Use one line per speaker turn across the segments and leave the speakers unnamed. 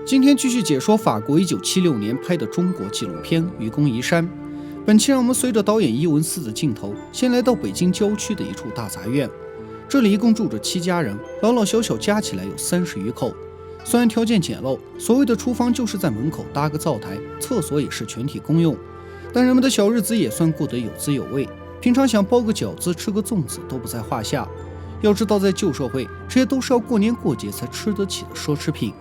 今天继续解说法国1976年拍的中国纪录片《愚公移山》。本期让我们随着导演伊文斯的镜头，先来到北京郊区的一处大杂院。这里一共住着7家人，老老小小加起来有30余口。虽然条件简陋，所谓的厨房就是在门口搭个灶台，厕所也是全体公用，但人们的小日子也算过得有滋有味。平常想包个饺子、吃个粽子都不在话下。要知道，在旧社会，这些都是要过年过节才吃得起的奢侈品。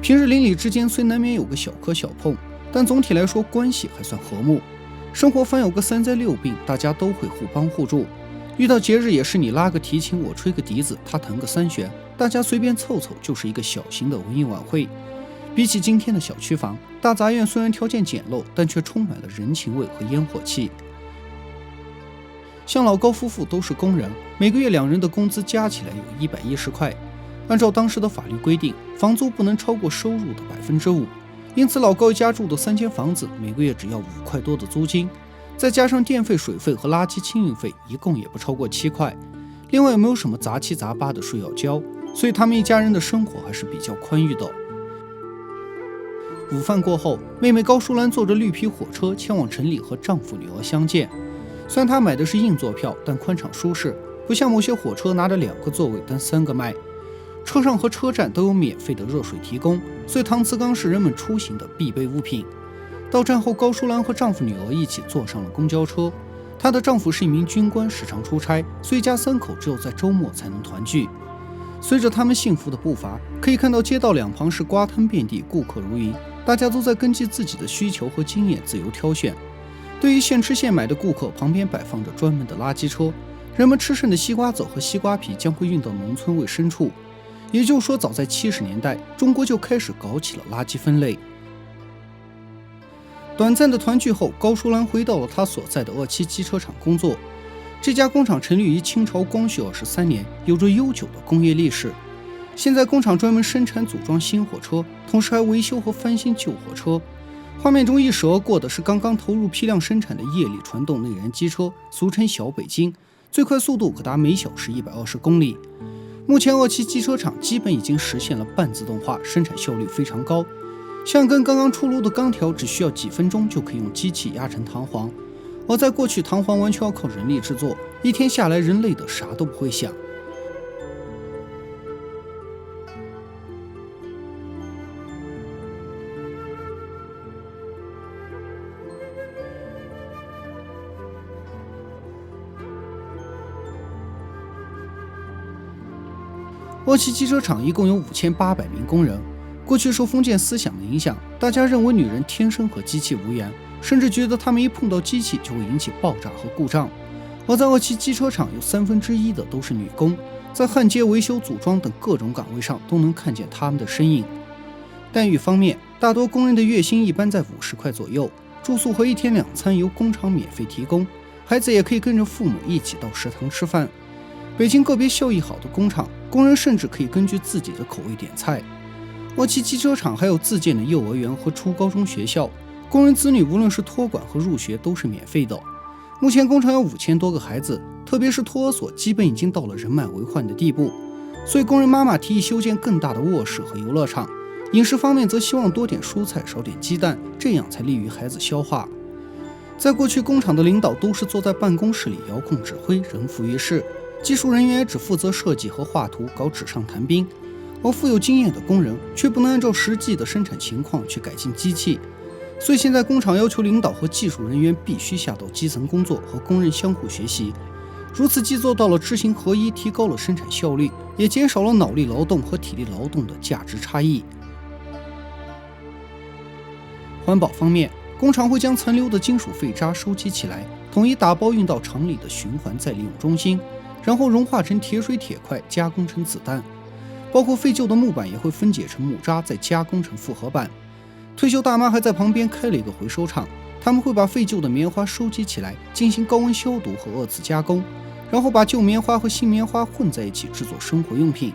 平日邻里之间虽难免有个小磕小碰，但总体来说关系还算和睦。生活凡有个3灾6病，大家都会互帮互助。遇到节日也是你拉个提琴，我吹个笛子，他弹个3弦，大家随便凑凑就是一个小型的文艺晚会。比起今天的小区房，大杂院虽然条件简陋，但却充满了人情味和烟火气。像老高夫妇都是工人，每个月2人的工资加起来有110块。按照当时的法律规定，房租不能超过收入的5%，因此老高一家住的3间房子，每个月只要5块多的租金，再加上电费、水费和垃圾清运费，一共也不超过7块。另外也没有什么杂七杂八的税要交，所以他们一家人的生活还是比较宽裕的。午饭过后，妹妹高淑兰坐着绿皮火车前往城里和丈夫女儿相见。虽然她买的是硬座票，但宽敞舒适，不像某些火车拿着2个座位但3个卖。车上和车站都有免费的热水提供，所以搪瓷缸是人们出行的必备物品。到站后，高淑兰和丈夫女儿一起坐上了公交车。她的丈夫是一名军官，时常出差，所以一家3口只有在周末才能团聚。随着他们幸福的步伐，可以看到街道两旁是瓜摊遍地，顾客如云，大家都在根据自己的需求和经验自由挑选。对于现吃现买的顾客，旁边摆放着专门的垃圾车，人们吃剩的西瓜籽和西瓜皮将会运到农村卫生处。也就是说，早在70年代，中国就开始搞起了垃圾分类。短暂的团聚后，高淑兰回到了她所在的鄂七机车厂工作。这家工厂成立于清朝光绪23年，有着悠久的工业历史。现在工厂专门生产组装新火车，同时还维修和翻新旧火车。画面中一驶而过的是刚刚投入批量生产的液力传动内燃机车，俗称小北京，最快速度可达每小时120公里。目前鄂七机车厂基本已经实现了半自动化，生产效率非常高。像根刚刚出炉的钢条，只需要几分钟就可以用机器压成弹簧，而在过去，弹簧完全要靠人力制作，一天下来人累得啥都不会想。鄂七机车厂一共有5800名工人。过去受封建思想的影响，大家认为女人天生和机器无缘，甚至觉得她们一碰到机器就会引起爆炸和故障。而在鄂七机车厂有1/3的都是女工，在焊接、维修、组装等各种岗位上都能看见她们的身影。待遇方面，大多工人的月薪一般在50块左右，住宿和1天2餐由工厂免费提供，孩子也可以跟着父母一起到食堂吃饭。北京个别效益好的工厂，工人甚至可以根据自己的口味点菜。鄂七机车厂还有自建的幼儿园和初高中学校，工人子女无论是托管和入学都是免费的。目前工厂有5000多个孩子，特别是托儿所基本已经到了人满为患的地步，所以工人妈妈提议修建更大的卧室和游乐场。饮食方面则希望多点蔬菜，少点鸡蛋，这样才利于孩子消化。在过去，工厂的领导都是坐在办公室里遥控指挥，人浮于事，技术人员也只负责设计和画图，搞纸上谈兵。而富有经验的工人却不能按照实际的生产情况去改进机器，所以现在工厂要求领导和技术人员必须下到基层工作，和工人相互学习。如此既做到了知行合一，提高了生产效率，也减少了脑力劳动和体力劳动的价值差异。环保方面，工厂会将残留的金属废渣收集起来，统一打包运到厂里的循环再利用中心，然后融化成铁水铁块，加工成子弹。包括废旧的木板也会分解成木渣，再加工成复合板。退休大妈还在旁边开了一个回收厂，他们会把废旧的棉花收集起来，进行高温消毒和2次加工，然后把旧棉花和新棉花混在一起制作生活用品。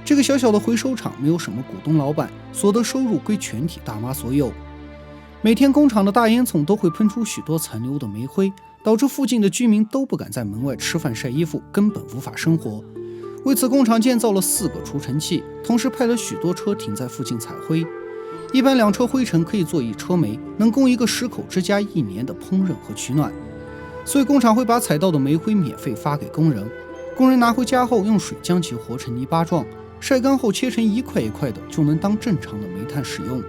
这个小小的回收厂没有什么股东老板，所得收入归全体大妈所有。每天工厂的大烟囱都会喷出许多残留的煤灰，导致附近的居民都不敢在门外吃饭晒衣服，根本无法生活。为此，工厂建造了4个除尘器，同时派了许多车停在附近采灰。一般2车灰尘可以做1车煤，能供一个10口之家1年的烹饪和取暖。所以工厂会把采到的煤灰免费发给工人，工人拿回家后用水将其和成泥巴状，晒干后切成一块一块的，就能当正常的煤炭使用。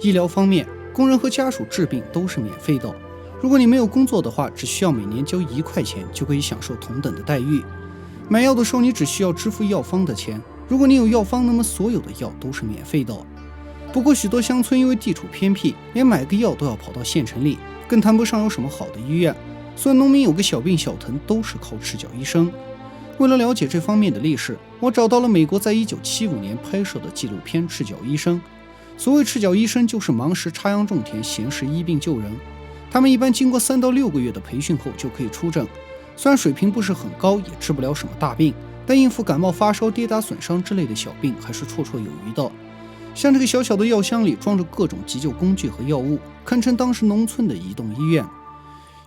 医疗方面，工人和家属治病都是免费的。如果你没有工作的话，只需要每年交1块钱就可以享受同等的待遇。买药的时候，你只需要支付药方的钱。如果你有药方，那么所有的药都是免费的。不过许多乡村因为地处偏僻，连买个药都要跑到县城里，更谈不上有什么好的医院，所以农民有个小病小疼都是靠赤脚医生。为了了解这方面的历史，我找到了美国在1975年拍摄的纪录片《赤脚医生》。所谓赤脚医生，就是忙时插秧种田，闲时医病救人。他们一般经过3到6个月的培训后就可以出诊，虽然水平不是很高，也治不了什么大病，但应付感冒、发烧、跌打损伤之类的小病还是绰绰有余的。像这个小小的药箱里装着各种急救工具和药物，堪称当时农村的移动医院。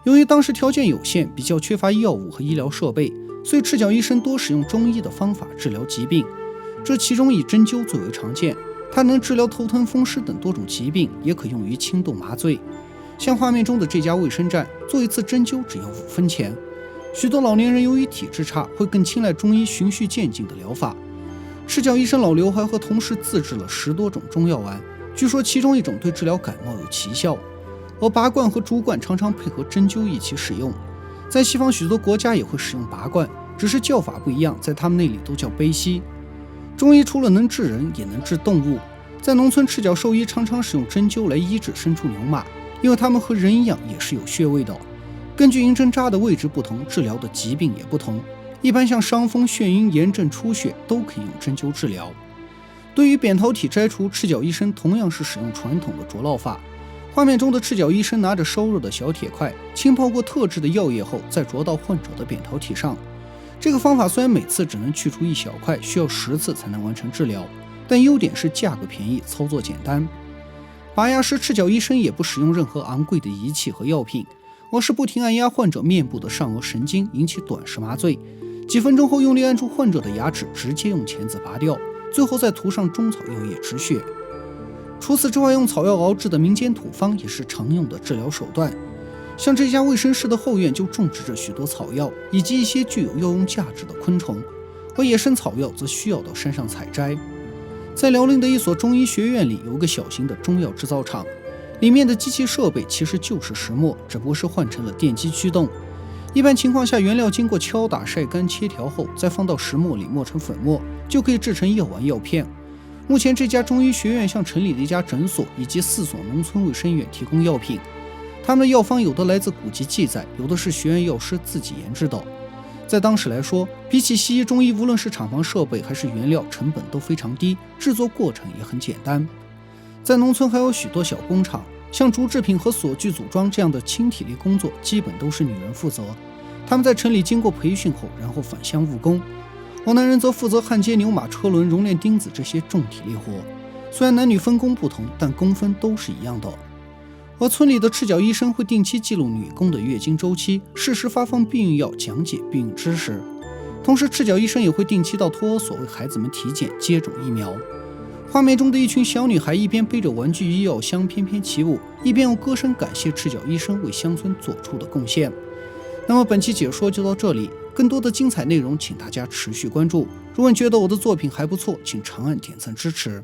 由于当时条件有限，比较缺乏药物和医疗设备，所以赤脚医生多使用中医的方法治疗疾病，这其中以针灸最为常见。它能治疗头疼、风湿等多种疾病，也可用于轻度麻醉。像画面中的这家卫生站，做一次针灸只要5分钱。许多老年人由于体质差，会更青睐中医循序渐进的疗法。赤脚医生老刘还和同事自制了10多种中药丸，据说其中一种对治疗感冒有奇效。而拔罐和竹罐常常配合针灸一起使用。在西方许多国家也会使用拔罐，只是叫法不一样，在他们那里都叫杯吸。中医除了能治人，也能治动物。在农村，赤脚兽医常常使用针灸来医治牲畜牛马，因为它们和人一样也是有穴位的。根据银针扎的位置不同，治疗的疾病也不同。一般像伤风、眩晕、炎症、出血都可以用针灸治疗。对于扁桃体摘除，赤脚医生同样是使用传统的灼烙法。画面中的赤脚医生拿着烧热的小铁块，浸泡过特制的药液后，再灼到患者的扁桃体上。这个方法虽然每次只能去除1小块，需要10次才能完成治疗，但优点是价格便宜，操作简单。拔牙时，赤脚医生也不使用任何昂贵的仪器和药品，而是不停按压患者面部的上颚神经，引起短时麻醉。几分钟后，用力按住患者的牙齿，直接用钳子拔掉，最后再涂上中草药液止血。除此之外，用草药熬制的民间土方也是常用的治疗手段。像这家卫生室的后院就种植着许多草药，以及一些具有药用价值的昆虫，而野生草药则需要到山上采摘。在辽宁的一所中医学院里，有个小型的中药制造厂，里面的机器设备其实就是石磨，只不过是换成了电机驱动。一般情况下，原料经过敲打、晒干、切条后，再放到石磨里磨成粉末，就可以制成药丸、药片。目前这家中医学院向城里的一家诊所以及4所农村卫生院提供药品。他们的药方有的来自古籍记载，有的是学院药师自己研制的。在当时来说，比起西医、中医，无论是厂房设备还是原料，成本都非常低，制作过程也很简单。在农村还有许多小工厂，像竹制品和锁具组装这样的轻体力工作，基本都是女人负责。他们在城里经过培训后，然后返乡务工，而男人则负责焊接牛马、车轮、熔炼钉子这些重体力活。虽然男女分工不同，但工分都是一样的。而村里的赤脚医生会定期记录女工的月经周期，适时发放避孕药，讲解避孕知识。同时，赤脚医生也会定期到托儿所为孩子们体检、接种疫苗。画面中的一群小女孩一边背着玩具医药箱翩翩起舞，一边用歌声感谢赤脚医生为乡村做出的贡献。那么本期解说就到这里，更多的精彩内容请大家持续关注。如果你觉得我的作品还不错，请长按点赞支持。